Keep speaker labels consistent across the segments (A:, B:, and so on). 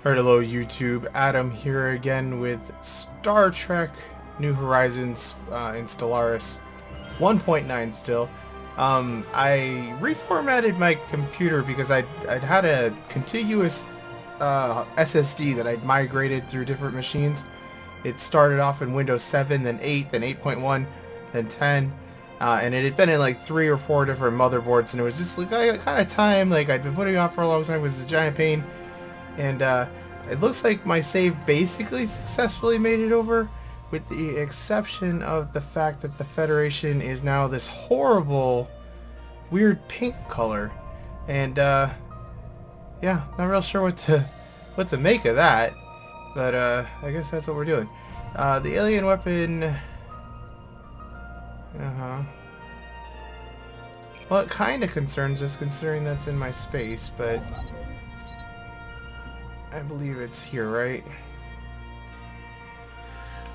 A: Alright, hello YouTube, Adam here again with Star Trek New Horizons in Stellaris 1.9 still. I reformatted my computer because I'd had a contiguous SSD that I'd migrated through different machines. It started off in Windows 7, then 8, then 8.1, then 10. And it had been in like 3 or 4 different motherboards, and it was just like kind of time, like I'd been putting off for a long time. It was a giant pain. And it looks like my save basically successfully made it over, with the exception of the fact that the Federation is now this horrible, weird pink color. And yeah, not real sure what to make of that. But I guess that's what we're doing. The alien weapon. Well, it kind of concerns us considering that's in my space, but I believe it's here, right?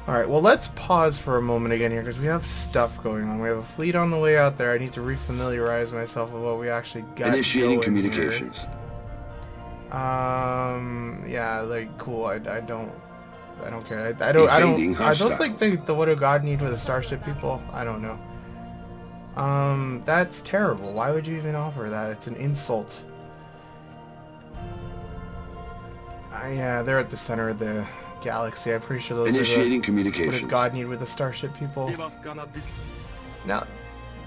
A: Alright, well, let's pause for a moment again here because we have stuff going on. We have a fleet on the way out there. I need to refamiliarize myself with what we actually got.
B: Initiating communications.
A: Yeah, like, cool. I don't care. I don't. Are those like the what do God need with a starship people? I don't know. That's terrible. Why would you even offer that? It's an insult. Yeah, they're at the center of the galaxy. I'm pretty sure those
B: Initiating
A: are
B: communications.
A: what does God need with the starship people? Now,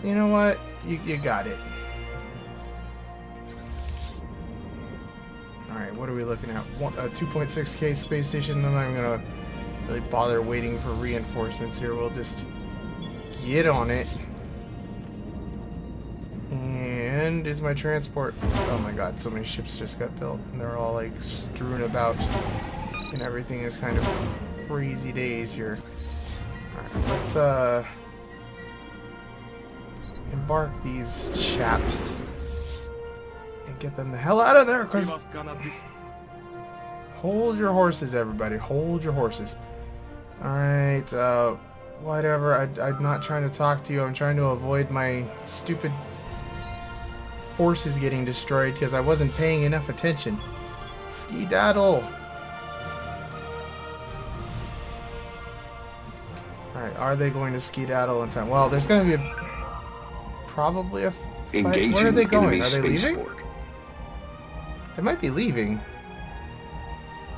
A: you know what? You got it. Alright, what are we looking at? 2.6K space station. I'm not even gonna really bother waiting for reinforcements here. We'll just get on it. And is my transport... Oh my god, so many ships just got built. And they're all like strewn about. And everything is kind of crazy days here. Alright, let's embark these chaps. And get them the hell out of there, cause... Hold your horses, everybody. Hold your horses. Alright, whatever. I'm not trying to talk to you. I'm trying to avoid my stupid forces getting destroyed because I wasn't paying enough attention. Skedaddle. Alright, are they going to skedaddle in time? Well, there's going to be probably a fight. Where are they going? Are they leaving? They might be leaving.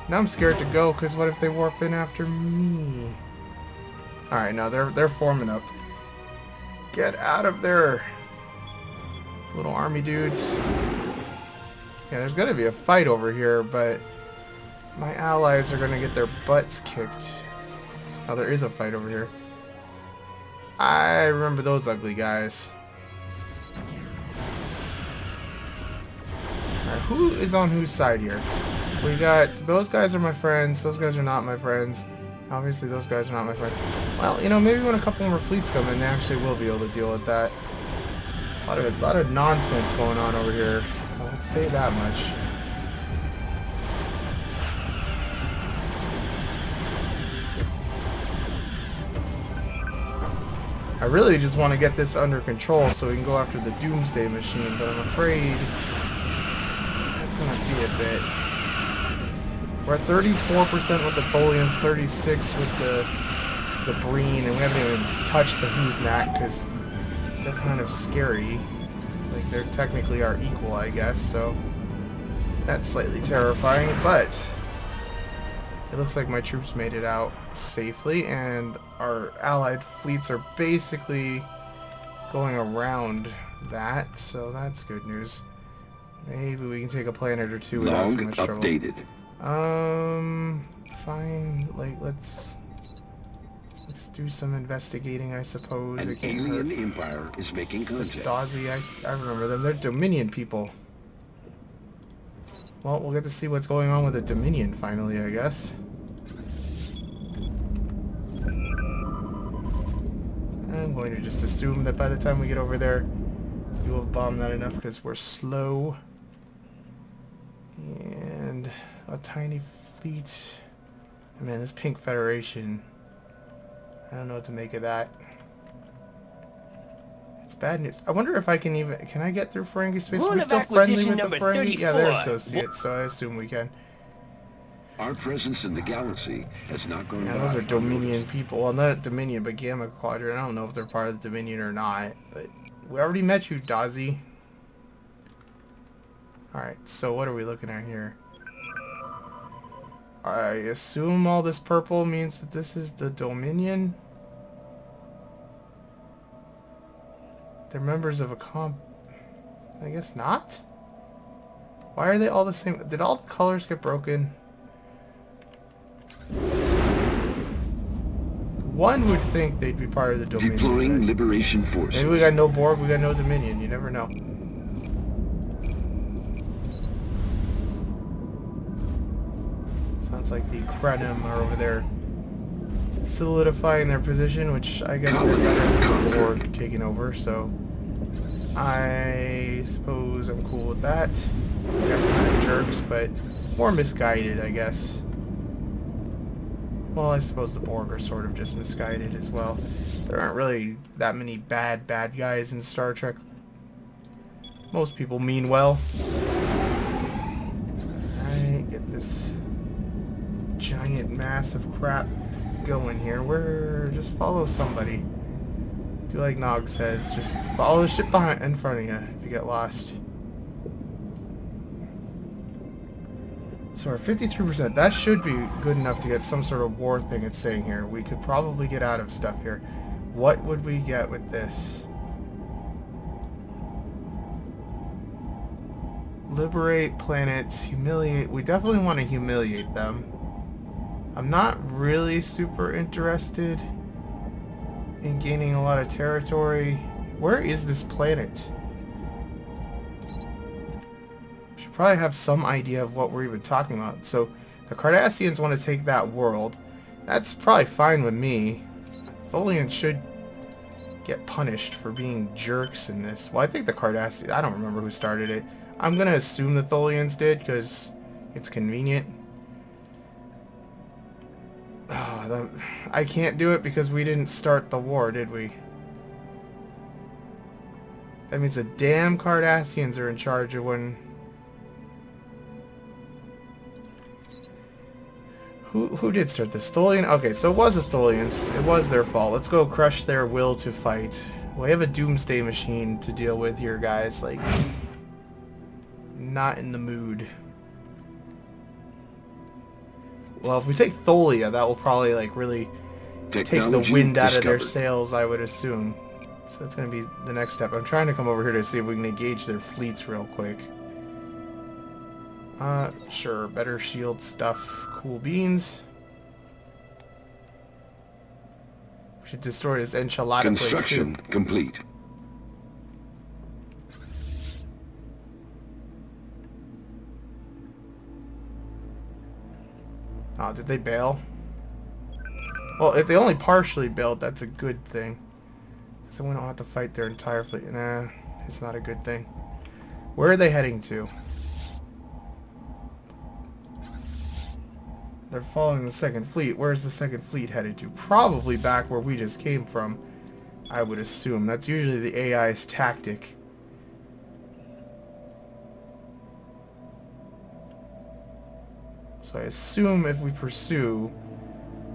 A: Now I'm scared to go because what if they warp in after me? Alright, no, they're forming up. Get out of there. Little army dudes. Yeah, there's gonna be a fight over here, but my allies are gonna get their butts kicked. Oh, there is a fight over here. I remember those ugly guys. Alright, who is on whose side here? We got, those guys are my friends, those guys are not my friends. Obviously those guys are not my friends. Well, you know, maybe when a couple more fleets come in, they actually will be able to deal with that. A lot of nonsense going on over here. I'll say that much. I really just want to get this under control so we can go after the Doomsday machine, but I'm afraid that's going to be a bit. We're at 34% with the Bolians, 36 with the Breen, and we haven't even touched the Who's Knack because they're kind of scary. Like, they're technically our equal, I guess, so that's slightly terrifying, but it looks like my troops made it out safely, and our allied fleets are basically going around that, so that's good news. Maybe we can take a planet or two without too much trouble.
B: Updated.
A: Fine. Like, let's do some investigating, I suppose.
B: An alien empire is making contact.
A: Dawsey, I remember them. They're Dominion people. Well, we'll get to see what's going on with the Dominion finally, I guess. I'm going to just assume that by the time we get over there, you will have bombed that enough because we're slow. And a tiny fleet. Oh, man, this Pink Federation. I don't know what to make of that. It's bad news. I wonder if I can even... Can I get through Ferengi space? Are we still friendly with the Ferengi? Yeah, they're associates, so I assume we can.
B: Our presence in the galaxy has not gone
A: Yeah,
B: by
A: those are Dominion
B: unnoticed.
A: people. Well, not Dominion, but Gamma Quadrant. I don't know if they're part of the Dominion or not. But we already met you, Dazzy. Alright, so what are we looking at here? I assume all this purple means that this is the Dominion. They're members of a I guess not? Why are they all the same? Did all the colors get broken? One would think they'd be part of the Dominion.
B: Deploying Liberation Forces.
A: Maybe we got no Borg, we got no Dominion. You never know. Sounds like the Krenim are over there solidifying their position, which I guess they're better than the Borg taking over, so I suppose I'm cool with that. They're kind of jerks, but more misguided, I guess. Well, I suppose the Borg are sort of just misguided as well. There aren't really that many bad guys in Star Trek. Most people mean well. Alright, get this giant mass of crap going here. Just follow somebody. Do like Nog says, just follow the ship in front of you if you get lost. So our 53%, that should be good enough to get some sort of war thing it's saying here. We could probably get out of stuff here. What would we get with this? Liberate planets, humiliate. We definitely want to humiliate them. I'm not really super interested in gaining a lot of territory. Where is this planet? Should probably have some idea of what we're even talking about. So the Cardassians want to take that world. That's probably fine with me. Tholians should get punished for being jerks in this. Well, I think the Cardassians, I don't remember who started it. I'm gonna assume the Tholians did because it's convenient. I can't do it because we didn't start the war, did we? That means the damn Cardassians are in charge of when... Who did start this? Tholian? Okay, so it was the Tholians. It was their fault. Let's go crush their will to fight. We have a Doomsday machine to deal with here, guys. Like, not in the mood. Well, if we take Tholia, that will probably, like, really take the wind out of their sails, I would assume. So that's going to be the next step. I'm trying to come over here to see if we can engage their fleets real quick. Sure. Better shield stuff. Cool beans. We should destroy this enchilada place, too.
B: Construction complete.
A: Oh, did they bail? Well, if they only partially bailed, that's a good thing. So we don't have to fight their entire fleet. Nah, it's not a good thing. Where are they heading to? They're following the second fleet. Where's the second fleet headed to? Probably back where we just came from, I would assume. That's usually the AI's tactic. So I assume if we pursue,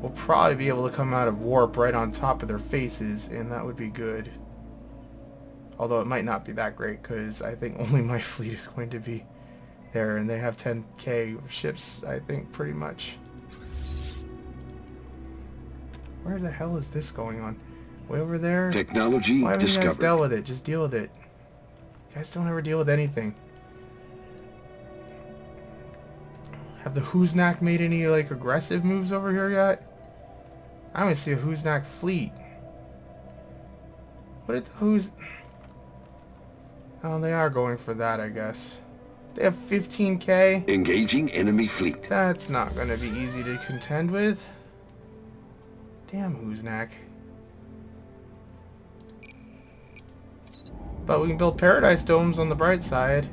A: we'll probably be able to come out of warp right on top of their faces, and that would be good. Although it might not be that great, because I think only my fleet is going to be there, and they have 10k ships, I think, pretty much. Where the hell is this going on? Way over there?
B: Technology
A: Why haven't you guys
B: discovered.
A: dealt with it? Just deal with it. You guys don't ever deal with anything. Have the Huznak made any, like, aggressive moves over here yet? I don't see a Huznak fleet. What did the Huz... Oh, they are going for that, I guess. They have 15k?
B: Engaging enemy fleet.
A: That's not going to be easy to contend with. Damn Huznak. But we can build Paradise Domes on the bright side.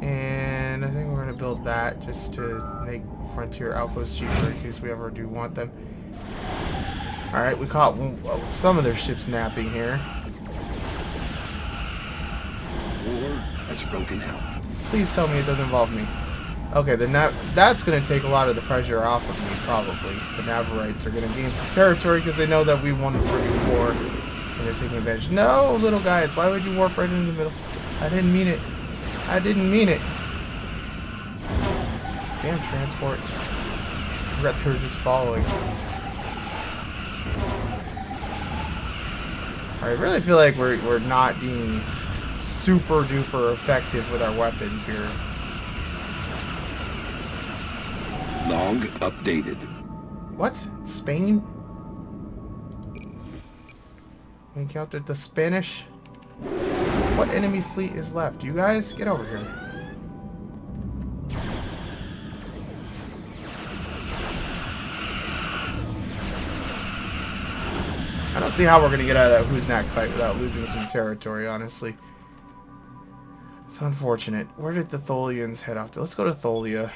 A: And I think we're going to build that just to make Frontier Outposts cheaper in case we ever do want them. Alright, we caught some of their ships napping here.
B: War has broken out.
A: Please tell me it doesn't involve me. Okay, then that's going to take a lot of the pressure off of me, probably. The Navarites are going to gain some territory because they know that we won the freaking war. And they're taking advantage. No, little guys, why would you warp right into the middle? I didn't mean it. I didn't mean it. Damn transports. I forgot they were just following. I really feel like we're not being super duper effective with our weapons here.
B: Log updated.
A: What? Spain? We encountered the Spanish. What enemy fleet is left? You guys, get over here. I don't see how we're gonna get out of that who's not fight without losing some territory, honestly. It's unfortunate. Where did the Tholians head off to? Let's go to Tholia.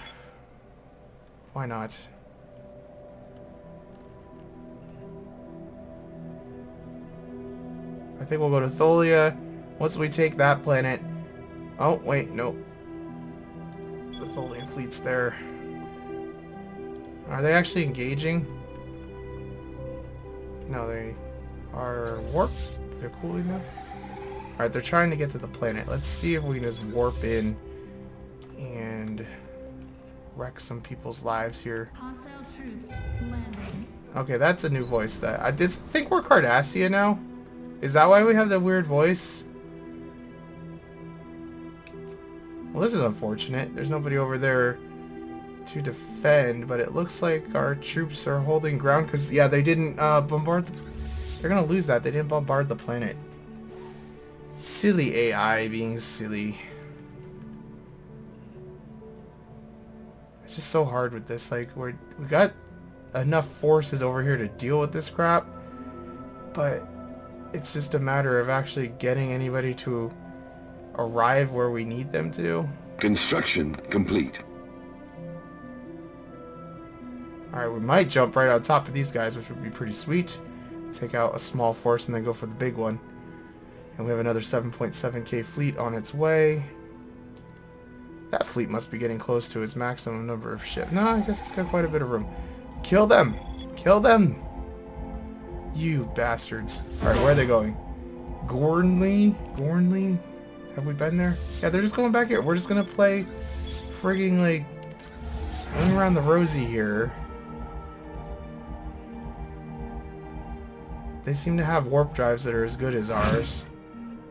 A: Why not? I think we'll go to Tholia. Once we take that planet... Oh, wait, nope. The Tholian fleet's there. Are they actually engaging? No, they are warped. They're cooling now. Alright, they're trying to get to the planet. Let's see if we can just warp in and wreck some people's lives here.
C: Hostile troops landing.
A: Okay, that's a new voice that I did think we're Cardassia now. Is that why we have that weird voice? Well, this is unfortunate. There's nobody over there to defend, but it looks like our troops are holding ground because, yeah, they didn't bombard they're gonna lose that. They didn't bombard the planet. Silly AI being silly. It's just so hard with this. Like, we got enough forces over here to deal with this crap, but it's just a matter of actually getting anybody to arrive where we need them to.
B: Construction complete.
A: Alright, we might jump right on top of these guys, which would be pretty sweet. Take out a small force and then go for the big one. And we have another 7.7k fleet on its way. That fleet must be getting close to its maximum number of ships. No, I guess it's got quite a bit of room. Kill them! Kill them! You bastards. Alright, where are they going? Gornley? Gornley? Have we been there? Yeah, they're just going back here. We're just gonna play frigging, like, going around the rosy here. They seem to have warp drives that are as good as ours.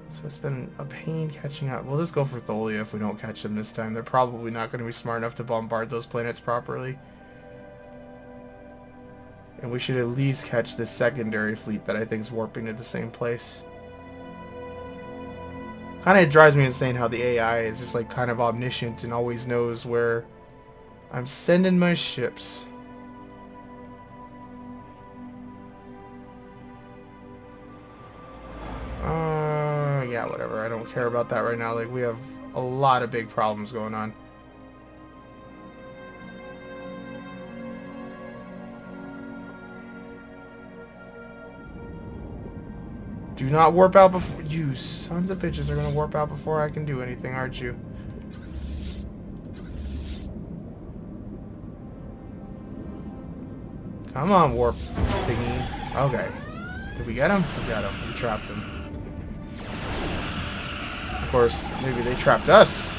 A: So it's been a pain catching up. We'll just go for Tholia if we don't catch them this time. They're probably not going to be smart enough to bombard those planets properly. And we should at least catch this secondary fleet that I think is warping to the same place. Kind of drives me insane how the AI is just like kind of omniscient and always knows where I'm sending my ships. Yeah, whatever. I don't care about that right now. Like, we have a lot of big problems going on. Do not warp out before... You sons of bitches are going to warp out before I can do anything, aren't you? Come on, warp thingy. Okay. Did we get him? We got him. We trapped him. Of course, maybe they trapped us.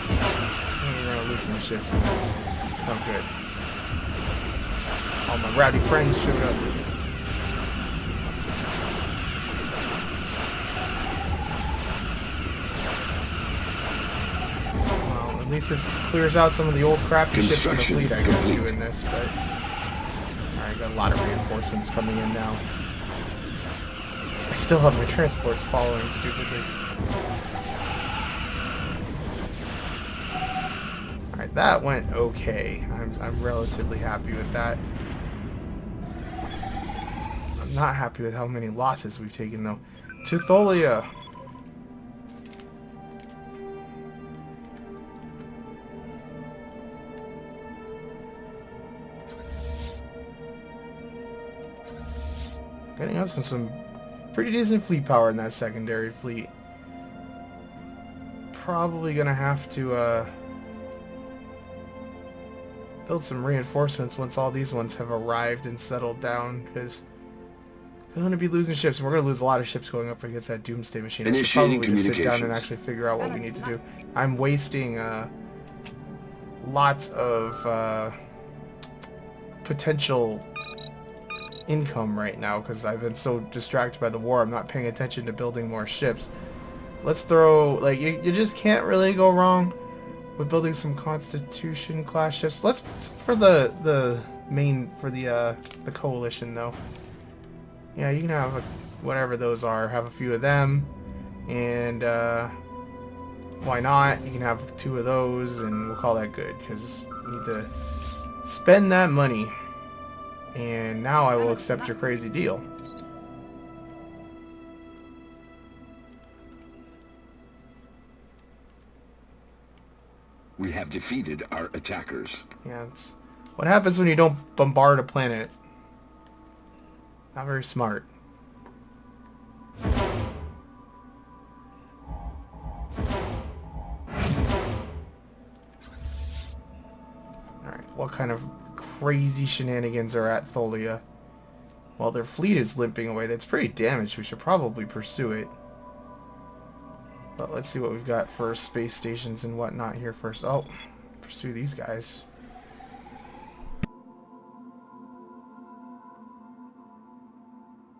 A: We're going to lose some ships in this. Oh, good. All my rowdy friends showed up. Well, at least this clears out some of the old crappy ships in the fleet, I guess, doing this, but... Alright, got a lot of reinforcements coming in now. I still have my transports following stupidly. Alright, that went okay. I'm relatively happy with that. I'm not happy with how many losses we've taken, though. To Tholia! Getting up some pretty decent fleet power in that secondary fleet. Probably gonna have to build some reinforcements once all these ones have arrived and settled down, because we're going to be losing ships, and we're going to lose a lot of ships going up against that Doomsday machine. I should probably just sit down and actually figure out what we need to do. I'm wasting lots of potential income right now because I've been so distracted by the war. I'm not paying attention to building more ships. Let's throw, like, you just can't really go wrong with building some Constitution class ships. Let's put some for the main, for the coalition though. Yeah, you can have whatever those are, have a few of them, and why not? You can have 2 of those, and we'll call that good, because we need to spend that money. And now I will accept your crazy deal.
B: We have defeated our attackers.
A: Yeah, it's what happens when you don't bombard a planet. Not very smart. Alright, what kind of crazy shenanigans are at Tholia? Well, their fleet is limping away. That's pretty damaged. We should probably pursue it. But let's see what we've got for space stations and whatnot here first. Oh, pursue these guys.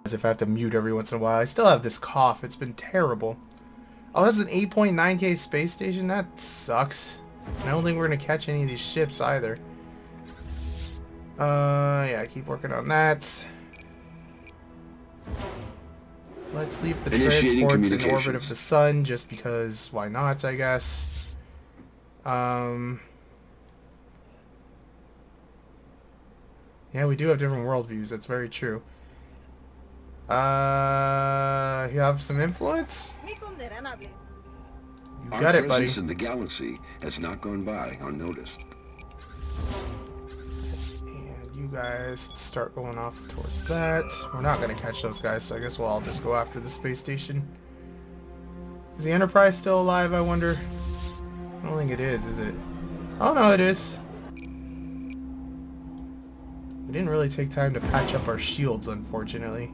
A: As if I have to mute every once in a while. I still have this cough. It's been terrible. Oh, that's an 8.9K space station? That sucks. I don't think we're going to catch any of these ships either. Yeah, keep working on that. Let's leave the transports in orbit of the sun, just because, why not, I guess. Yeah, we do have different worldviews, that's very true. You have some influence? You got it, buddy.
B: Our presence in the galaxy has not gone by unnoticed.
A: You guys start going off towards that. We're not going to catch those guys, so I guess we'll all just go after the space station. Is the Enterprise still alive, I wonder? I don't think it is it? Oh no, it is. We didn't really take time to patch up our shields, unfortunately.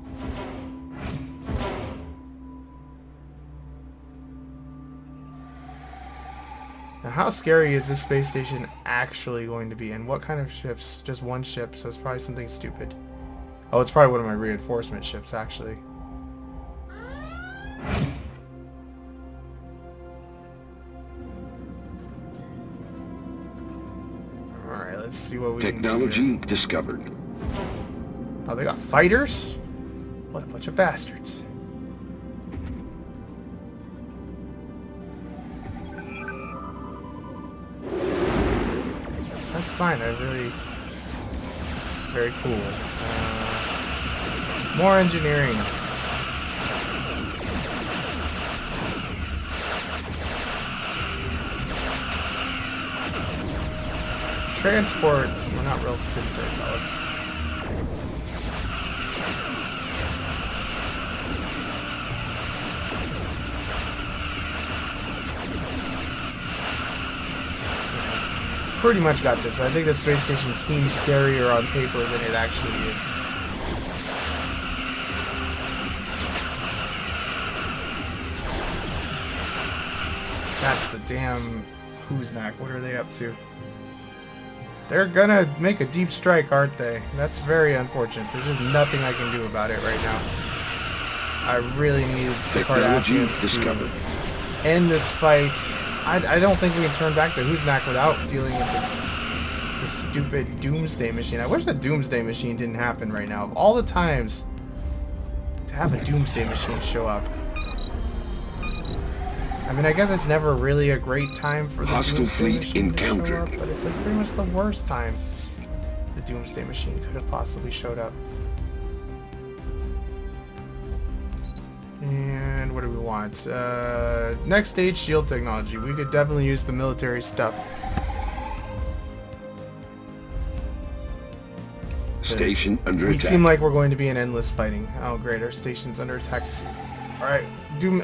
A: Now, how scary is this space station actually going to be? And what kind of ships? Just one ship, so it's probably something stupid. Oh, it's probably one of my reinforcement ships, actually. Alright, let's see what we
B: Technology
A: can do.
B: discovered.
A: Oh, they got fighters? What a bunch of bastards. That's fine, I really... It's very cool. More engineering. Transports, we're not real concerned about. Pretty much got this. I think the space station seems scarier on paper than it actually is. That's the damn Who's-Knack. What are they up to? They're gonna make a deep strike, aren't they? That's very unfortunate. There's just nothing I can do about it right now. I really need the Cardassians to end this fight. I don't think we can turn back the Who's-Knack without dealing with this stupid Doomsday machine. I wish the Doomsday machine didn't happen right now. Of all the times to have a Doomsday machine show up. I mean, I guess it's never really a great time for the Doomsday machine to show up, but it's like pretty much the worst time the Doomsday machine could have possibly showed up. And what do we want? Next stage, shield technology. We could definitely use the military stuff.
B: Station under attack.
A: We seem like we're going to be in endless fighting. Oh great, our station's under attack. Alright,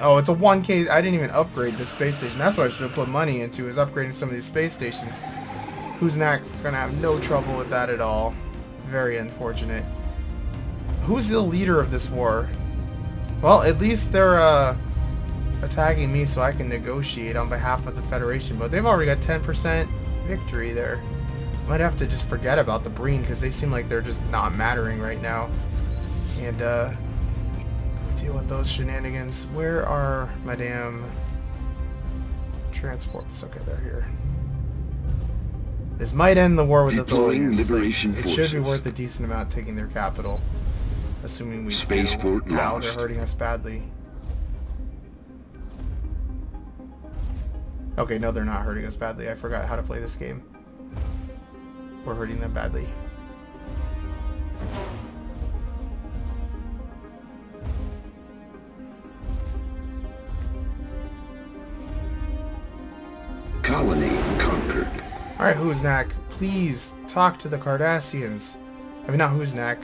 A: oh, it's a 1K. I didn't even upgrade this space station. That's what I should have put money into, is upgrading some of these space stations. Who's gonna have no trouble with that at all. Very unfortunate. Who's the leader of this war? Well, at least they're attacking me so I can negotiate on behalf of the Federation, but they've already got 10% victory there. Might have to just forget about the Breen because they seem like they're just not mattering right now. And deal with those shenanigans. Where are my damn transports? Okay, they're here. This might end the war with the Tholians. It should be worth a decent amount taking their capital. Assuming we
B: Spaceport
A: do. Wow, they're
B: lost.
A: hurting us badly. Okay, no, they're not hurting us badly. I forgot how to play this game. We're hurting them badly.
B: Colony conquered.
A: Alright, Who's-Knack, please talk to the Cardassians. I mean, not Who's-Knack.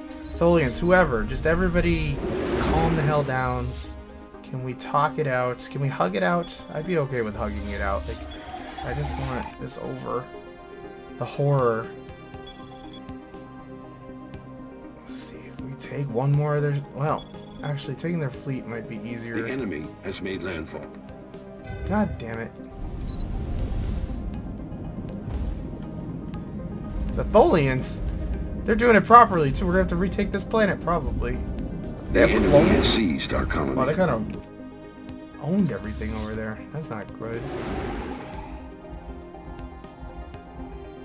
A: Tholians, whoever. Just everybody calm the hell down. Can we talk it out? Can we hug it out? I'd be okay with hugging it out. Like, I just want this over. The horror. Let's see, if we take one more of their... Well, actually, taking their fleet might be easier.
B: The enemy has made landfall.
A: God damn it. The Tholians, they're doing it properly, too. We're going to have to retake this planet, probably. They
B: The
A: have
B: enemy has
A: clones.
B: seized our colony.
A: Wow, they kind of owned everything over there. That's not good.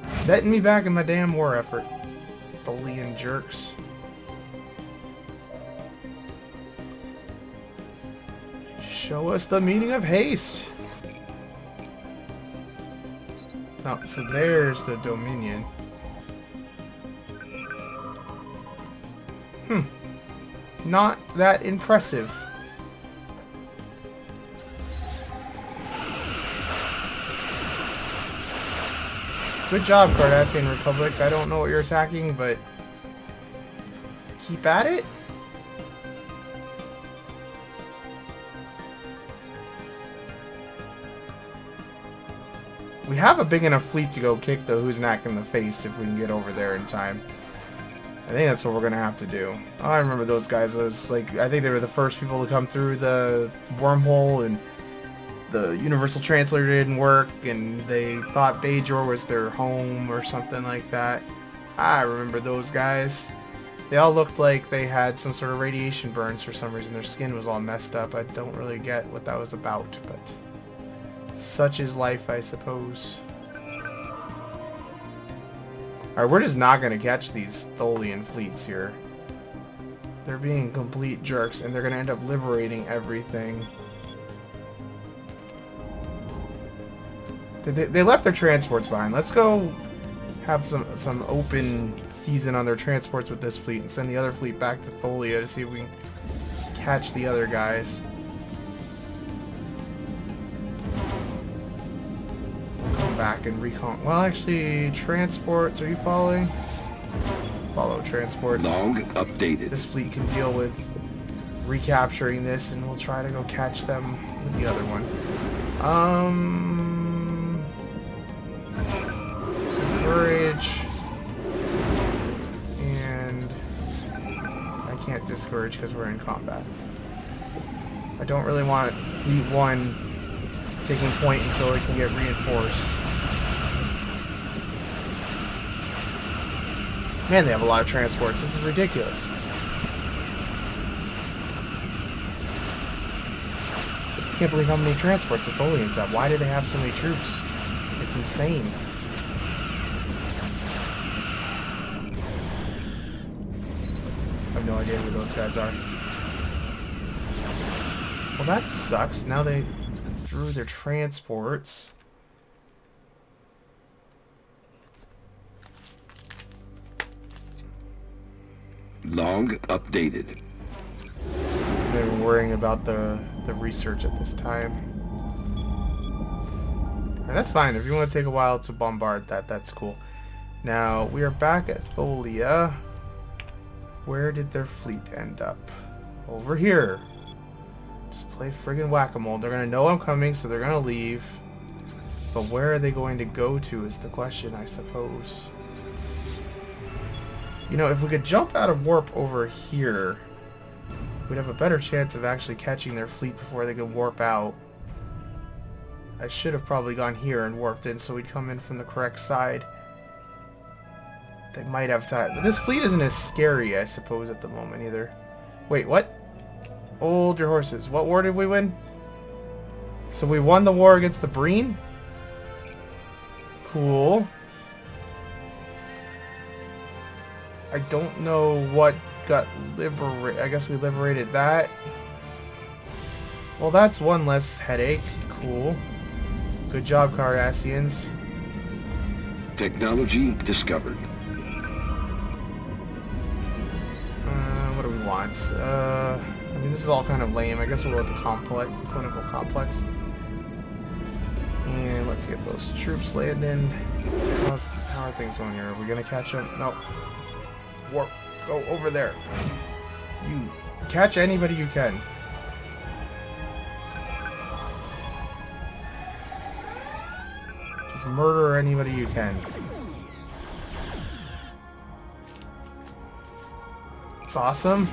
A: Setting me back in my damn war effort. Tholian jerks. Show us the meaning of haste. Oh, so there's the Dominion. Not that impressive. Good job, Cardassian Republic. I don't know what you're attacking, but keep at it. We have a big enough fleet to go kick the Who's-Knack in the face if we can get over there in time. I think that's what we're gonna have to do. Oh, I remember those guys. It was like, I think they were the first people to come through the wormhole, and the universal translator didn't work, and they thought Bajor was their home or something like that. I remember those guys. They all looked like they had some sort of radiation burns for some reason. Their skin was all messed up. I don't really get what that was about, but such is life, I suppose. Alright, we're just not going to catch these Tholian fleets here. They're being complete jerks, and they're going to end up liberating everything. They left their transports behind. Let's go have some open season on their transports with this fleet and send the other fleet back to Tholia to see if we can catch the other guys. Come back and recon. Well, actually, transports. Are you following? Follow transports.
B: Log updated.
A: This fleet can deal with recapturing this, and we'll try to go catch them with the other one. Encourage. And I can't discourage because we're in combat. I don't really want Fleet 1 taking point until it can get reinforced. Man, they have a lot of transports. This is ridiculous. I can't believe how many transports the Tholians have. Why do they have so many troops? It's insane. I have no idea who those guys are. Well, that sucks. Now they threw their transports.
B: Log updated.
A: They were worrying about the research at this time. And that's fine. If you want to take a while to bombard that, that's cool. Now, we are back at Tholia. Where did their fleet end up? Over here. Just play friggin' whack-a-mole. They're going to know I'm coming, so they're going to leave. But where are they going to go to is the question, I suppose. You know, if we could jump out of warp over here, we'd have a better chance of actually catching their fleet before they can warp out. I should have probably gone here and warped in so we'd come in from the correct side. They might have time. But this fleet isn't as scary, I suppose, at the moment either. Wait, what? Hold your horses. What war did we win? So we won the war against the Breen? Cool. I don't know what got liberated. I guess we liberated that. Well, that's one less headache. Cool. Good job, Cardassians.
B: Technology discovered.
A: What do we want? I mean, this is all kind of lame. I guess we'll go with the clinical complex. And let's get those troops landing. How are things going here? Are we gonna catch them? Nope. Warp. Go over there. You catch anybody you can. Just murder anybody you can. It's awesome.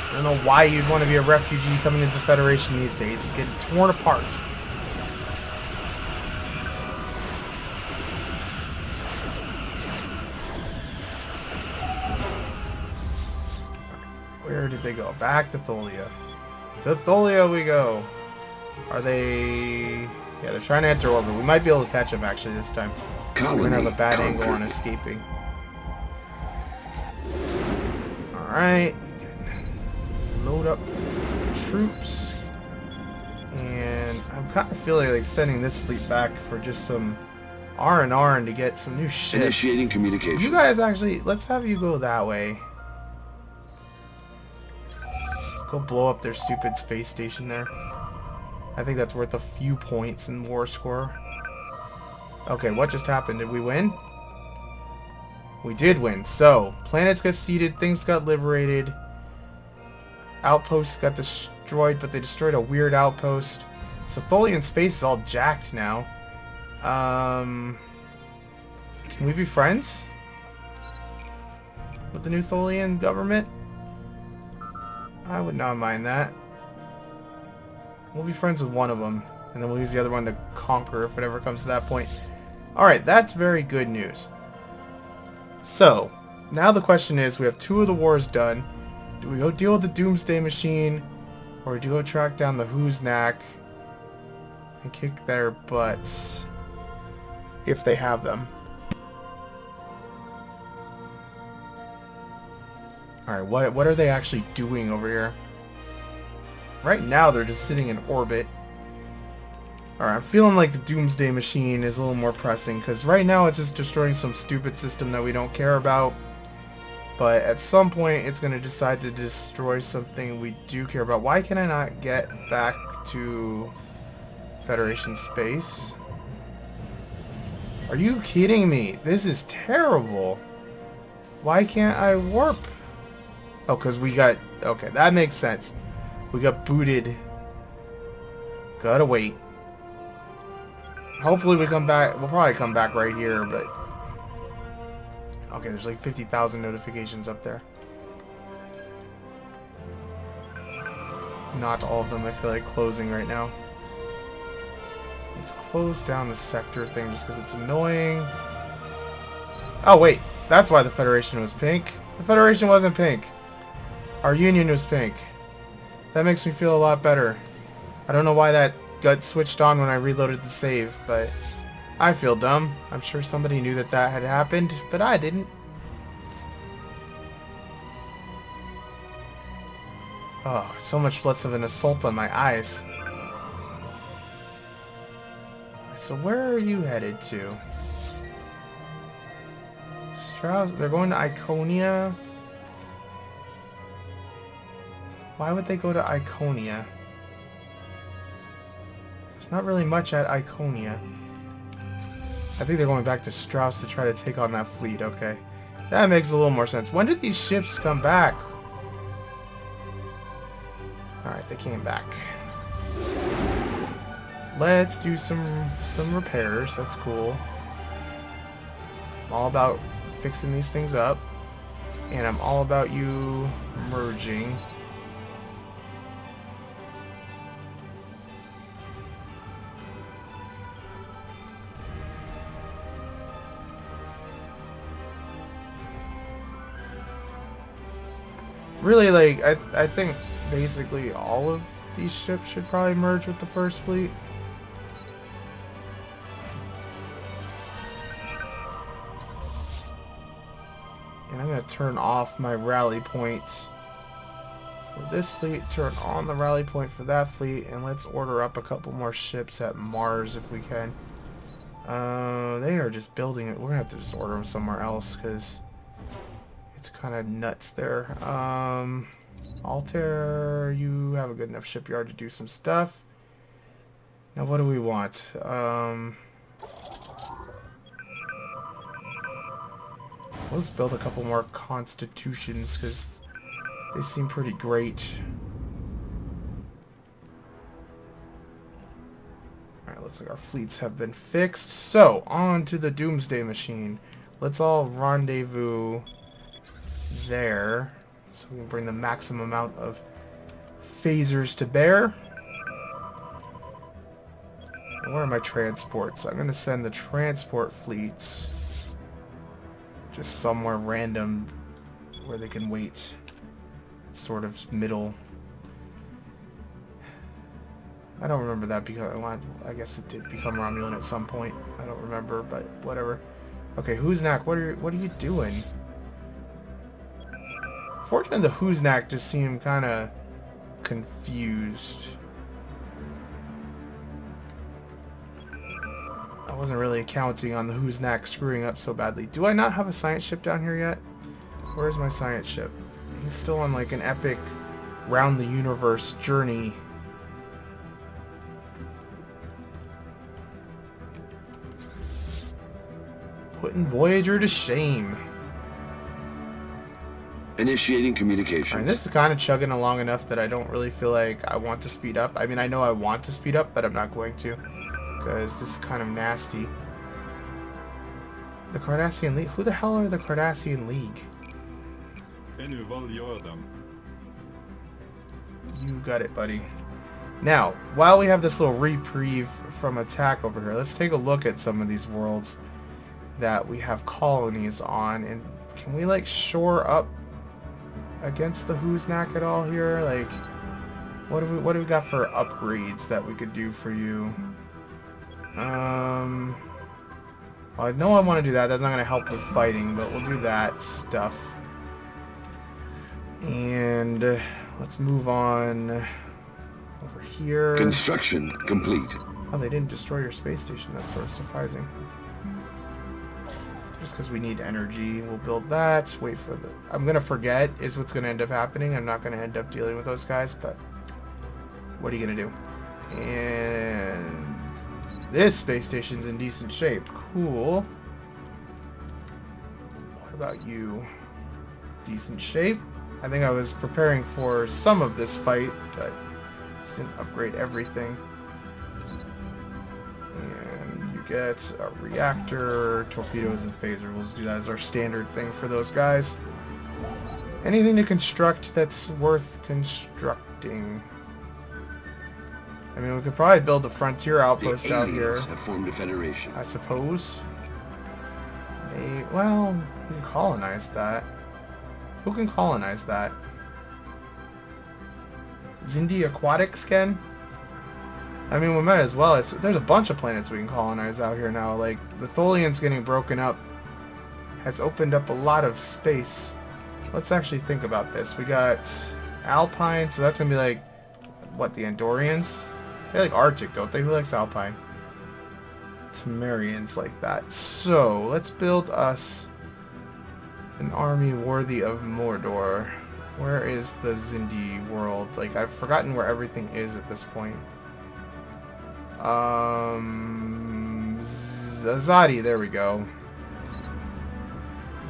A: I don't know why you'd want to be a refugee coming into the Federation these days. It's getting torn apart. Where did they go? Back to Tholia. To Tholia we go. Are they... Yeah, they're trying to enter orbit. We might be able to catch them actually this time. We're going to have a bad angle on escaping. Alright. Load up troops. And I'm kind of feeling like sending this fleet back for just some R&R and to get some new ships.
B: Initiating communication.
A: You guys actually... Let's have you go that way. Go blow up their stupid space station there. I think that's worth a few points in war score. Okay, what just happened? Did we win? We did win. So, planets got seeded, things got liberated. Outposts got destroyed, but they destroyed a weird outpost. So Tholian space is all jacked now. Can we be friends with the new Tholian government? I would not mind that. We'll be friends with one of them, and then we'll use the other one to conquer if it ever comes to that point. Alright, that's very good news. So, now the question is, we have 2 of the wars done. Do we go deal with the Doomsday machine, or do we go track down the Who's-Knack and kick their butts, if they have them? Alright, what are they actually doing over here? Right now, they're just sitting in orbit. Alright, I'm feeling like the Doomsday machine is a little more pressing, because right now it's just destroying some stupid system that we don't care about. But at some point, it's going to decide to destroy something we do care about. Why can I not get back to Federation space? Are you kidding me? This is terrible. Why can't I warp? Oh, because we got... Okay, that makes sense. We got booted. Gotta wait. Hopefully we come back. We'll probably come back right here, but... Okay, there's like 50,000 notifications up there. Not all of them, I feel like, closing right now. Let's close down the sector thing just because it's annoying. Oh, wait. That's why the Federation was pink. The Federation wasn't pink. Our Union was pink. That makes me feel a lot better. I don't know why that got switched on when I reloaded the save, but I feel dumb. I'm sure somebody knew that that had happened, but I didn't. Oh, so much less of an assault on my eyes. So where are you headed to? Strauss, they're going to Iconia. Why would they go to Iconia? There's not really much at Iconia. I think they're going back to Strauss to try to take on that fleet. Okay. That makes a little more sense. When did these ships come back? Alright, they came back. let's do some repairs. That's cool. I'm all about fixing these things up. And I'm all about you merging. Really, like, I think basically all of these ships should probably merge with the first fleet. And I'm going to turn off my rally point for this fleet, turn on the rally point for that fleet, and let's order up a couple more ships at Mars if we can. They are just building it. We're going to have to just order them somewhere else because it's kind of nuts there. Altair, you have a good enough shipyard to do some stuff. Now what do we want? Let's build a couple more constitutions because they seem pretty great. Alright, looks like our fleets have been fixed. So, on to the Doomsday machine. Let's all rendezvous there so we can bring the maximum amount of phasers to bear. And where are my transports? I'm going to send the transport fleets just somewhere random where they can wait. It's sort of middle. I don't remember that because I guess it did become Romulan at some point. I don't remember, but whatever. Okay, Huznak, what are you doing? Fortunately, the Huznak just seemed kind of confused. I wasn't really counting on the Huznak screwing up so badly. Do I not have a science ship down here yet? Where's my science ship? He's still on like an epic round the universe journey. Putting Voyager to shame.
B: Initiating communication.
A: Alright, this is kind of chugging along enough that I don't really feel like I want to speed up. I mean, I know I want to speed up, but I'm not going to. Because this is kind of nasty. The Cardassian League? Who the hell are the Cardassian League? You got it, buddy. Now, while we have this little reprieve from attack over here, let's take a look at some of these worlds that we have colonies on. And can we, like, shore up against the Huznak at all here? Like, what do we got for upgrades that we could do for you? Well, I know I want to do that. That's not going to help with fighting, but we'll do that stuff. And let's move on over here.
B: Construction complete.
A: Oh, they didn't destroy your space station. That's sort of surprising. Just because we need energy, we'll build that. Wait for the... I'm going to forget is what's going to end up happening. I'm not going to end up dealing with those guys, but what are you going to do? And this space station's in decent shape. Cool. What about you? Decent shape? I think I was preparing for some of this fight, but just didn't upgrade everything. And you get a reactor, torpedoes, and phaser. We'll just do that as our standard thing for those guys. Anything to construct that's worth constructing. I mean, we could probably build a frontier outpost out here.
B: Have formed a federation.
A: I suppose. Well, we can colonize that. Who can colonize that? Zindi Aquatics can? I mean, we might as well. There's a bunch of planets we can colonize out here now. Like, the Tholian's getting broken up has opened up a lot of space. Let's actually think about this. We got Alpine, so that's going to be like, what, the Andorians? They like Arctic, don't they? Who likes Alpine? Temerians like that. So, let's build us an army worthy of Mordor. Where is the Zindi world? Like, I've forgotten where everything is at this point. Azadi, there we go.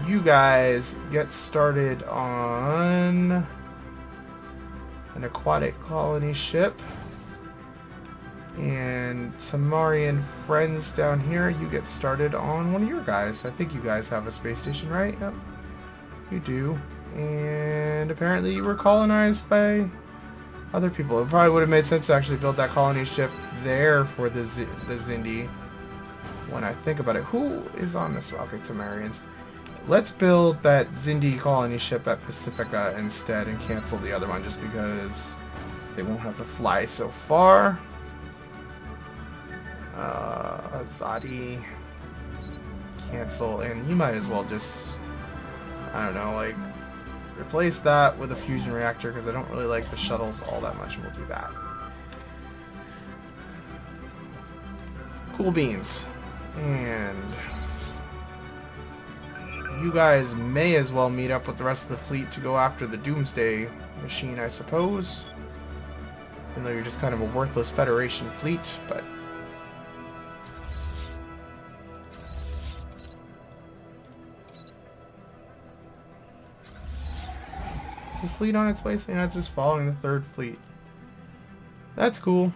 A: You guys get started on an aquatic colony ship. And Tamarian friends down here, you get started on one of your guys. I think you guys have a space station, right? Yep, you do. And apparently you were colonized by other people. It probably would have made sense to actually build that colony ship there for the Zindi. When I think about it, who is on this? Okay, Tamarians. Let's build that Zindi colony ship at Pacifica instead and cancel the other one just because they won't have to fly so far. Azadi. Cancel. And you might as well just, I don't know, like, replace that with a fusion reactor because I don't really like the shuttles all that much. We'll do that. Cool beans. And you guys may as well meet up with the rest of the fleet to go after the Doomsday machine, I suppose. Even though you're just kind of a worthless Federation fleet, but... Is this fleet on its way? So, yeah, it's just following the third fleet. That's cool.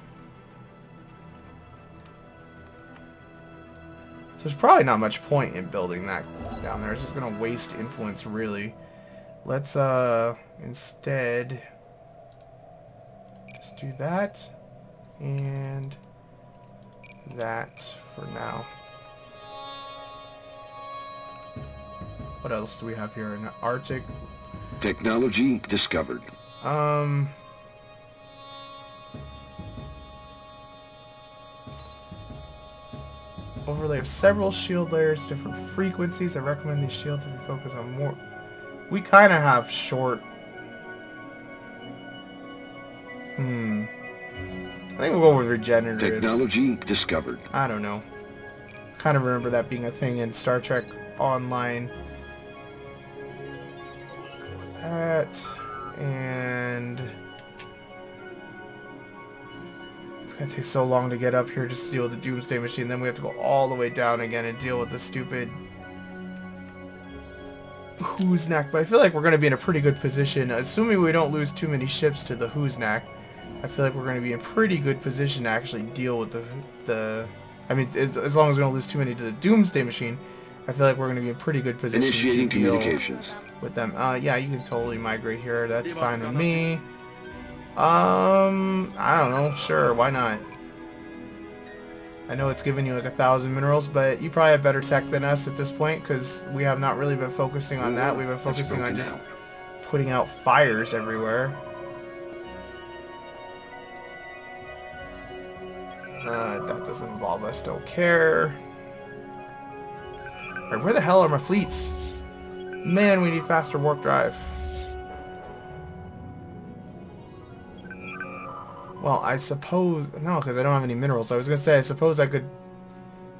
A: There's probably not much point in building that down there. It's just going to waste influence, really. Let's, instead just do that and that for now. What else do we have here? An Arctic.
B: Technology discovered.
A: Overlay of several shield layers, different frequencies. I recommend these shields if you focus on more. We kind of have short. I think we'll go with regenerative.
B: Technology discovered.
A: I don't know. Kind of remember that being a thing in Star Trek Online. That and it's gonna take so long to get up here just to deal with the Doomsday machine. Then we have to go all the way down again and deal with the stupid Who's-Knack. But I feel like we're gonna be in a pretty good position, assuming we don't lose too many ships to the Who's-Knack. I feel like we're gonna be in pretty good position to actually deal with the. I mean, as long as we don't lose too many to the Doomsday machine, I feel like we're gonna be in pretty good position
B: Initiating
A: to deal
B: communications
A: with them. Yeah, you can totally migrate here. That's fine with me. I don't know. Sure, why not? I know it's giving you like 1,000 minerals, but you probably have better tech than us at this point because we have not really been focusing on that. We've been focusing on just putting out fires everywhere. That doesn't involve us. Don't care. Alright, where the hell are my fleets? Man, we need faster warp drive. Well, I suppose... No, because I don't have any minerals. I was going to say, I suppose I could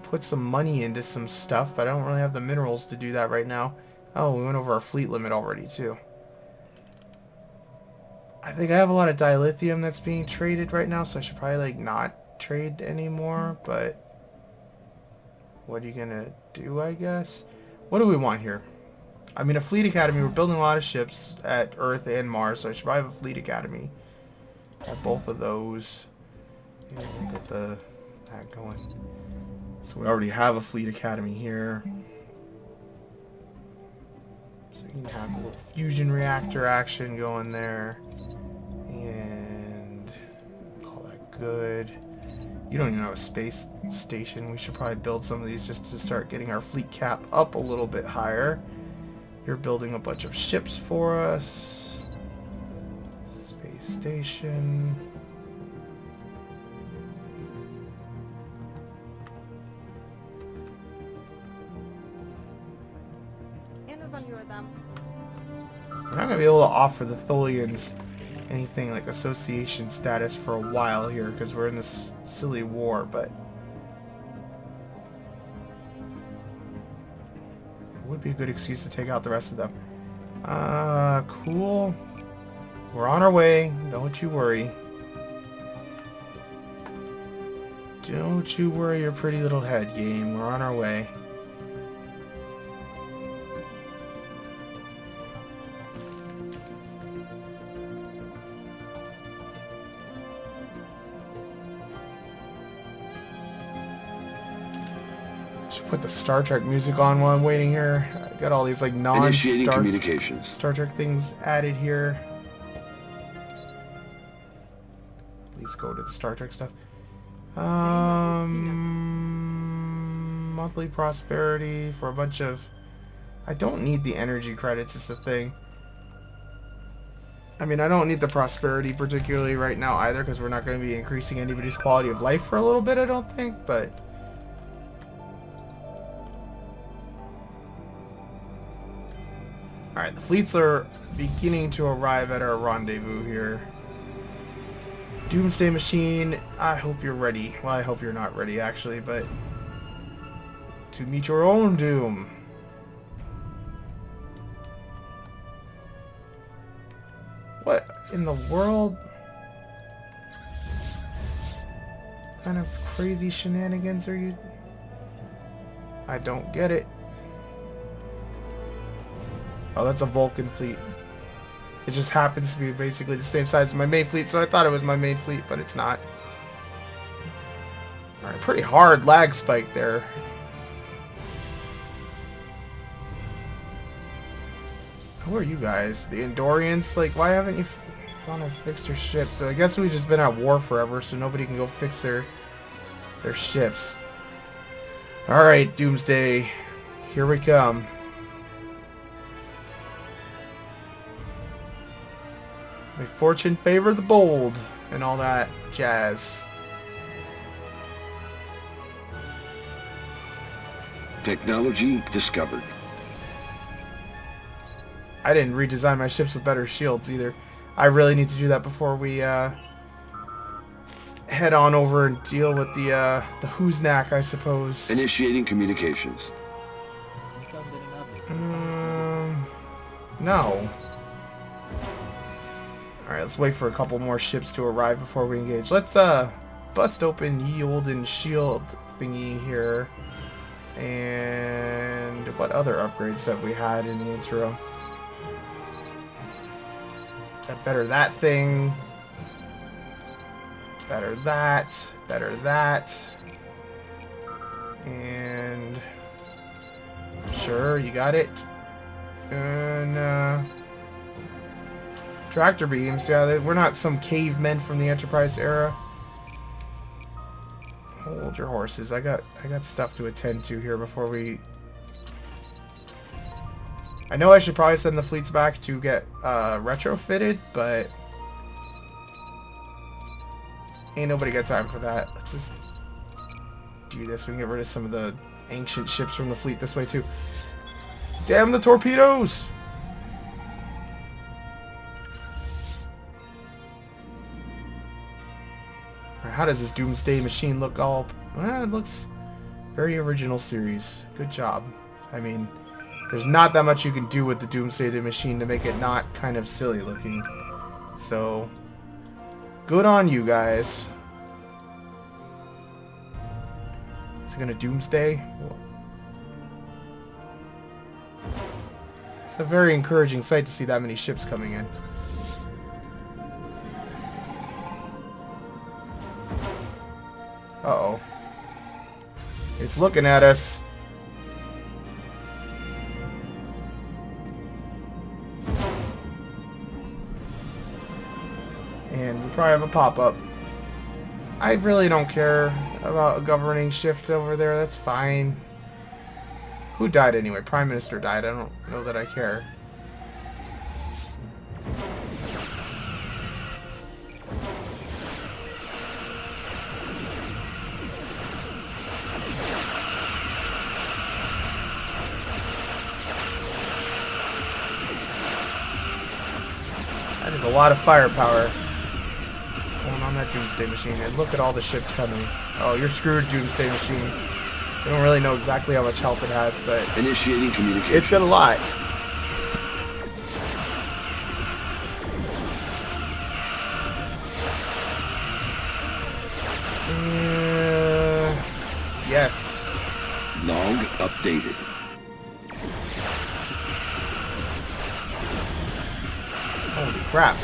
A: put some money into some stuff, but I don't really have the minerals to do that right now. Oh, we went over our fleet limit already, too. I think I have a lot of dilithium that's being traded right now, so I should probably, like, not trade anymore, but... What are you going to do, I guess? What do we want here? I mean, a fleet academy. We're building a lot of ships at Earth and Mars, so I should probably have a fleet academy at both of those. Yeah, we'll get that going. So we already have a fleet academy here. So you can have a little fusion reactor action going there. And call that good. You don't even have a space station. We should probably build some of these just to start getting our fleet cap up a little bit higher. You're building a bunch of ships for us. Space station. We're not going to be able to offer the Tholians anything like association status for a while here because we're in this silly war, but it would be a good excuse to take out the rest of them. Cool. We're on our way. Don't you worry. Don't you worry your pretty little head, game. We're on our way. Should put the Star Trek music on while I'm waiting here. I got all these like
B: Initiating
A: non-Star
B: communications.
A: Star Trek things added here. Please go to the Star Trek stuff. Monthly prosperity for a bunch of... I don't need the energy credits is the thing. I mean, I don't need the prosperity particularly right now either because we're not going to be increasing anybody's quality of life for a little bit, I don't think, but... Alright, the fleets are beginning to arrive at our rendezvous here. Doomsday machine, I hope you're ready. Well, I hope you're not ready, actually, but... to meet your own doom. What in the world? What kind of crazy shenanigans are you? I don't get it. Oh, that's a Vulcan fleet. It just happens to be basically the same size as my main fleet, so I thought it was my main fleet, but it's not. Alright, pretty hard lag spike there. Who are you guys? The Andorians? Like, why haven't you gone and fixed your ship? So I guess we've just been at war forever, so nobody can go fix their ships. Alright, Doomsday. Here we come. May fortune favor the bold, and all that jazz.
B: Technology discovered.
A: I didn't redesign my ships with better shields either. I really need to do that before we head on over and deal with the Who's-Knack, I suppose.
B: Initiating communications.
A: No. Alright, let's wait for a couple more ships to arrive before we engage. Let's bust open ye olden shield thingy here. And what other upgrades have we had in the intro? Better that thing. Better that. Better that. And sure, you got it. And tractor beams. Yeah, we're not some cavemen from the Enterprise era. Hold your horses. I got stuff to attend to here before we... I know I should probably send the fleets back to get retrofitted, but ain't nobody got time for that. Let's just do this. We can get rid of some of the ancient ships from the fleet this way too. Damn the torpedoes! How does this Doomsday machine look all... It looks very original series. Good job. I mean... There's not that much you can do with the Doomsday machine to make it not kind of silly looking. So, good on you guys. Is it gonna Doomsday? It's a very encouraging sight to see that many ships coming in. Uh-oh. It's looking at us. And we probably have a pop-up. I really don't care about a governing shift over there. That's fine. Who died anyway? Prime Minister died. I don't know that I care. That is a lot of firepower going on that Doomsday machine. And look at all the ships coming. Oh, you're screwed, Doomsday machine. I don't really know exactly how much health it has, but
B: Initiating communication.
A: it's got a lot. Yes.
B: Log updated.
A: Holy crap.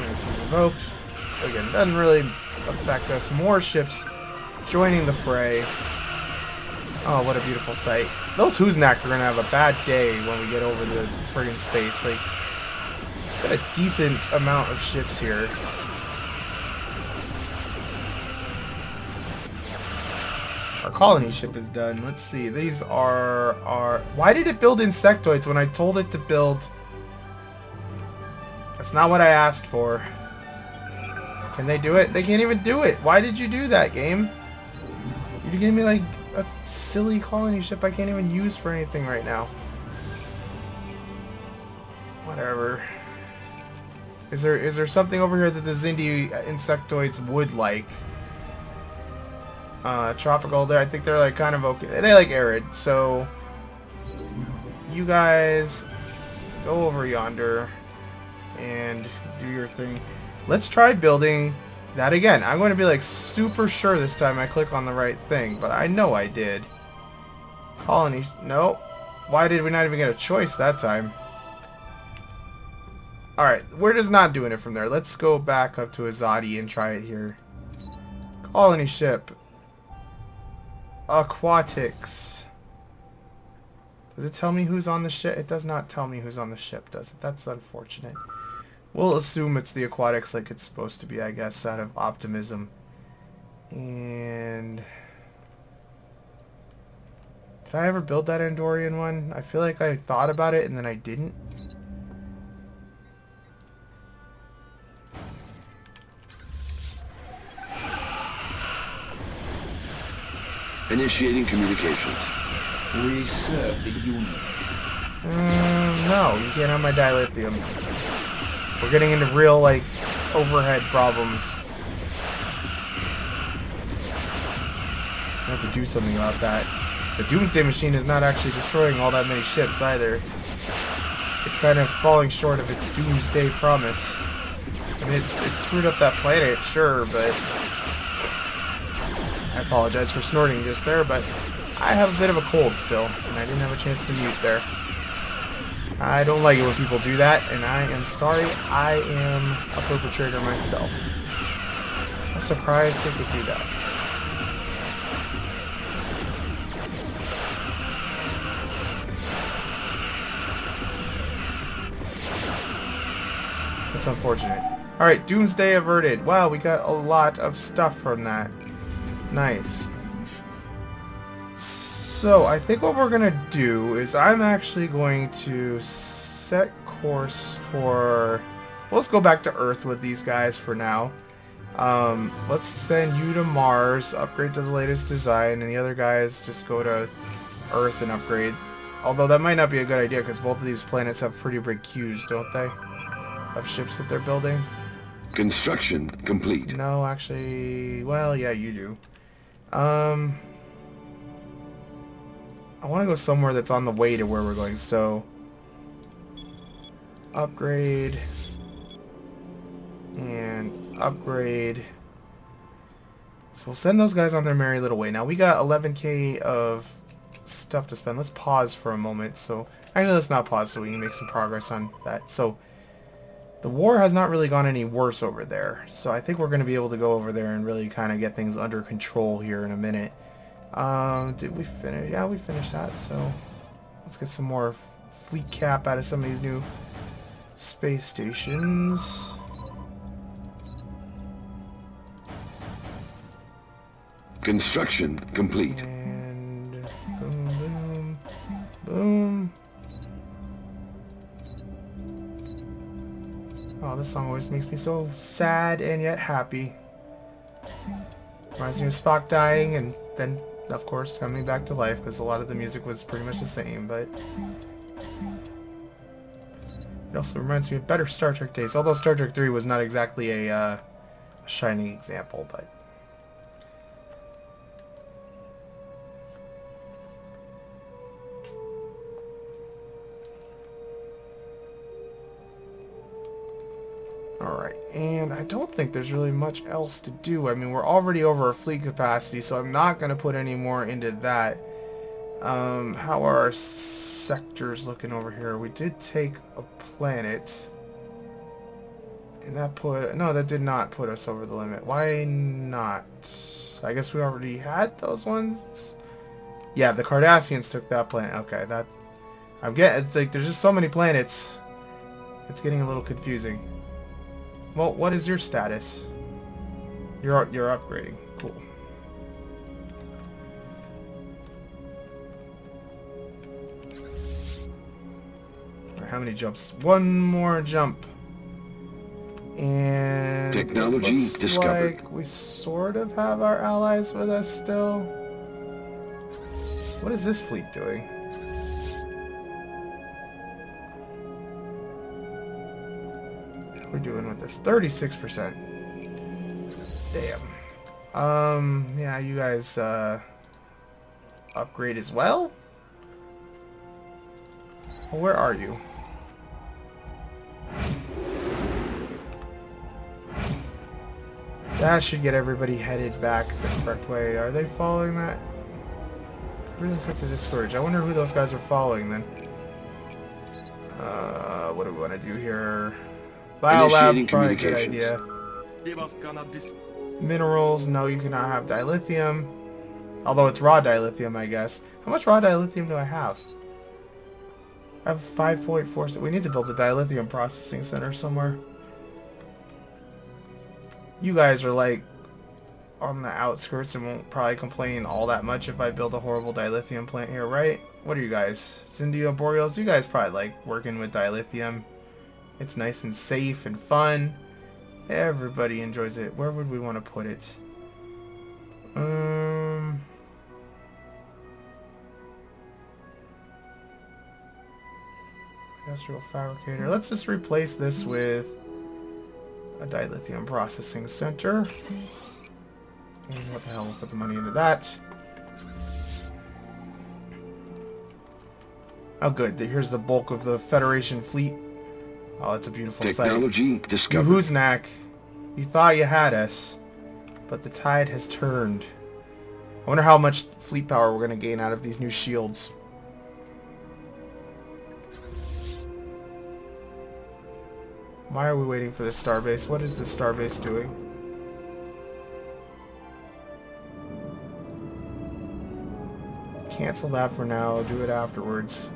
A: Guarantee revoked. Again, doesn't really affect us. More ships joining the fray. Oh, what a beautiful sight. Those Huznak are going to have a bad day when we get over the friggin' space. Like, got a decent amount of ships here. Our colony ship is done. Let's see. These are our... Why did it build insectoids when I told it to build... That's not what I asked for. Can they do it? They can't even do it. Why did you do that, game? You gave me, like, a silly colony ship I can't even use for anything right now. Whatever. Is there something over here that the Zindi insectoids would like? Tropical there. I think they're like kind of okay. They like arid, so you guys go over yonder and do your thing. Let's try building that again. I'm going to be like super sure this time I click on the right thing, but I know I did. Colony. Nope. Why did we not even get a choice that time? Alright, we're just not doing it from there. Let's go back up to Azadi and try it here. Colony ship. Aquatics. Does it tell me who's on the ship? It does not tell me who's on the ship, does it? That's unfortunate. We'll assume it's the aquatics like it's supposed to be, I guess, out of optimism. And... Did I ever build that Andorian one? I feel like I thought about it and then I didn't.
B: Initiating communications.
D: We serve the Union.
A: No, you can't have my dilithium. We're getting into real, like, overhead problems. I have to do something about that. The Doomsday machine is not actually destroying all that many ships either. It's kind of falling short of its Doomsday promise. I mean, it screwed up that planet, sure, but... I apologize for snorting just there, but I have a bit of a cold still, and I didn't have a chance to mute there. I don't like it when people do that, and I am sorry. I am a perpetrator myself. I'm surprised they could do that. That's unfortunate. Alright, Doomsday averted. Wow, we got a lot of stuff from that. Nice. So, I think what we're going to do is I'm actually going to set course for... Let's go back to Earth with these guys for now. Let's send you to Mars, upgrade to the latest design, and the other guys just go to Earth and upgrade. Although that might not be a good idea because both of these planets have pretty big queues, don't they? Of ships that they're building.
B: Construction complete.
A: No, actually... Well, yeah, you do. I want to go somewhere that's on the way to where we're going, so... Upgrade... And upgrade... So we'll send those guys on their merry little way. Now, we got 11k of stuff to spend. Let's pause for a moment, so... Actually, let's not pause so we can make some progress on that. So... The war has not really gone any worse over there, so I think we're going to be able to go over there and really kind of get things under control here in a minute. Did we finish? Yeah, we finished that, so let's get some more fleet cap out of some of these new space stations.
B: Construction complete.
A: And boom, boom, boom. Oh, this song always makes me so sad and yet happy. Reminds me of Spock dying and then, of course, coming back to life because a lot of the music was pretty much the same, but... It also reminds me of better Star Trek days, although Star Trek 3 was not exactly a shining example, but... Alright, and I don't think there's really much else to do. I mean, we're already over our fleet capacity, so I'm not going to put any more into that. How are our sectors looking over here? We did take a planet. And that put... No, that did not put us over the limit. Why not? I guess we already had those ones. Yeah, the Cardassians took that planet. Okay, that... I'm getting... It's like, there's just so many planets. It's getting a little confusing. Well, what is your status? You're upgrading. Cool. Alright, how many jumps? One more jump. And
B: Technology
A: it looks
B: discovered.
A: like we sort of have our allies with us still. What is this fleet doing? What are we doing with this? 36%. Damn. Yeah, you guys upgrade as well? Well, where are you? That should get everybody headed back the correct way. Are they following that? Really set to discourage. I wonder who those guys are following then. What do we want to do here? Biolab, probably a good idea. Minerals, no, you cannot have dilithium. Although it's raw dilithium, I guess. How much raw dilithium do I have? I have 5.4. We need to build a dilithium processing center somewhere. You guys are like on the outskirts and won't probably complain all that much if I build a horrible dilithium plant here, right? What are you guys? Zindio Boreals? You guys probably like working with dilithium. It's nice and safe and fun. Everybody enjoys it. Where would we want to put it? Industrial fabricator. Let's just replace this with a dilithium processing center. And what the hell, we'll put the money into that. Oh good, here's the bulk of the Federation fleet. Oh, it's a beautiful
B: Technology
A: sight.
B: discovered.
A: Whoosnak, you thought you had us, but the tide has turned. I wonder how much fleet power we're going to gain out of these new shields. Why are we waiting for the starbase? What is the starbase doing? Cancel that for now. Do it afterwards.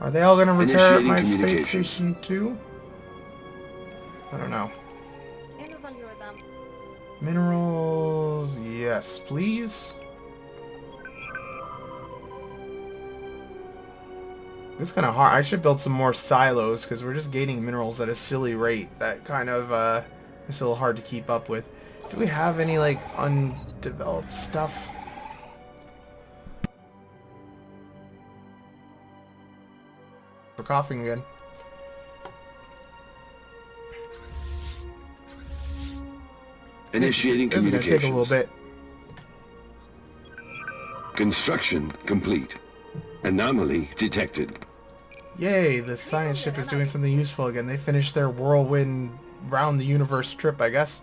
A: Are they all going to repair
B: Initiating
A: my space
B: communications.
A: station too? I don't know. Minerals, yes, please. It's kind of hard. I should build some more silos because we're just gaining minerals at a silly rate. That kind of is a little hard to keep up with. Do we have any like undeveloped stuff? We're coughing again.
B: Initiating
A: This is gonna take a little
B: communications.
A: bit.
B: Construction complete. Anomaly detected.
A: Yay, the science ship is doing something useful again. They finished their whirlwind round the universe trip, I guess.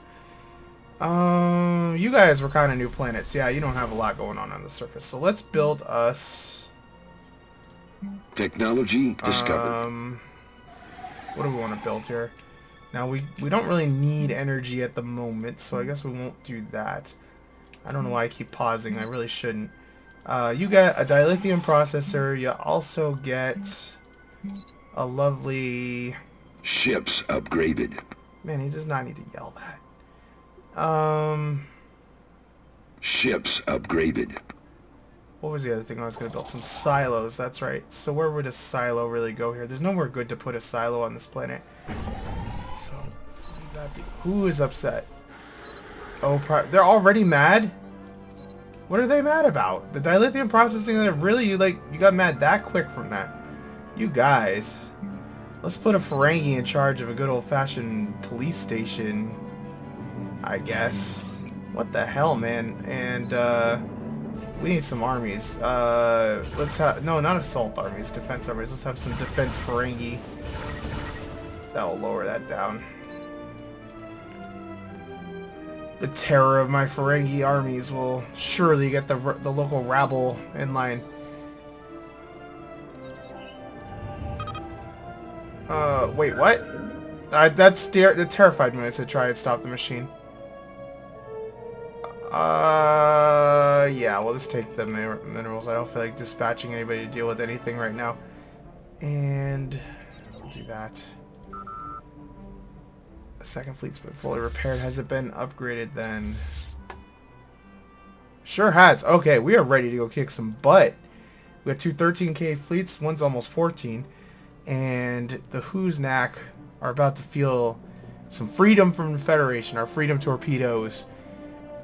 A: You guys were kind of new planets. Yeah, you don't have a lot going on the surface. So let's build us...
B: Technology discovered.
A: What do we want to build here? Now, we don't really need energy at the moment, so I guess we won't do that. I don't know why I keep pausing. I really shouldn't. You get a dilithium processor. You also get a lovely...
B: Ships upgraded.
A: Man, he does not need to yell that.
B: Ships upgraded.
A: What was the other thing I was going to build? Some silos, that's right. So where would a silo really go here? There's nowhere good to put a silo on this planet. So, leave that be. Who is upset? Oh, they're already mad? What are they mad about? The dilithium processing, really, you got mad that quick from that. You guys. Let's put a Ferengi in charge of a good old-fashioned police station, I guess. What the hell, man? And, we need some armies. Let's have... No, not assault armies. Defense armies. Let's have some defense Ferengi. That'll lower that down. The terror of my Ferengi armies will surely get the local rabble in line. Wait, what? That terrified me when I said try and stop the machine. Yeah, we'll just take the minerals. I don't feel like dispatching anybody to deal with anything right now. And we'll do that. The second fleet's been fully repaired. Has it been upgraded then? Sure has. Okay, we are ready to go kick some butt. We got two 13K fleets. One's almost 14. And the Who's Knack are about to feel some freedom from the Federation. Our freedom torpedoes.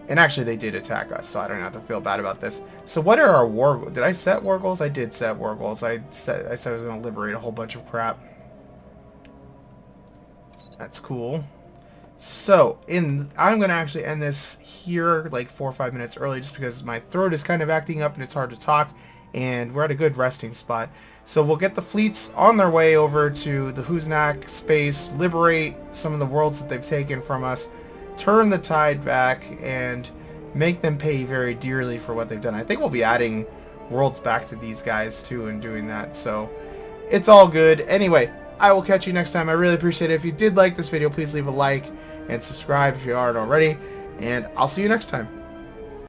A: And actually, they did attack us, so I don't have to feel bad about this. So what are our war goals? Did I set war goals? I did set war goals. I said I was going to liberate a whole bunch of crap. That's cool. So, I'm going to actually end this here like 4 or 5 minutes early just because my throat is kind of acting up and it's hard to talk. And we're at a good resting spot. So we'll get the fleets on their way over to the Who's Knack space, liberate some of the worlds that they've taken from us, turn the tide back, and make them pay very dearly for what they've done. I think we'll be adding worlds back to these guys too and doing that. So it's all good. Anyway, I will catch you next time. I really appreciate it. If you did like this video, please leave a like and subscribe if you aren't already. And I'll see you next time.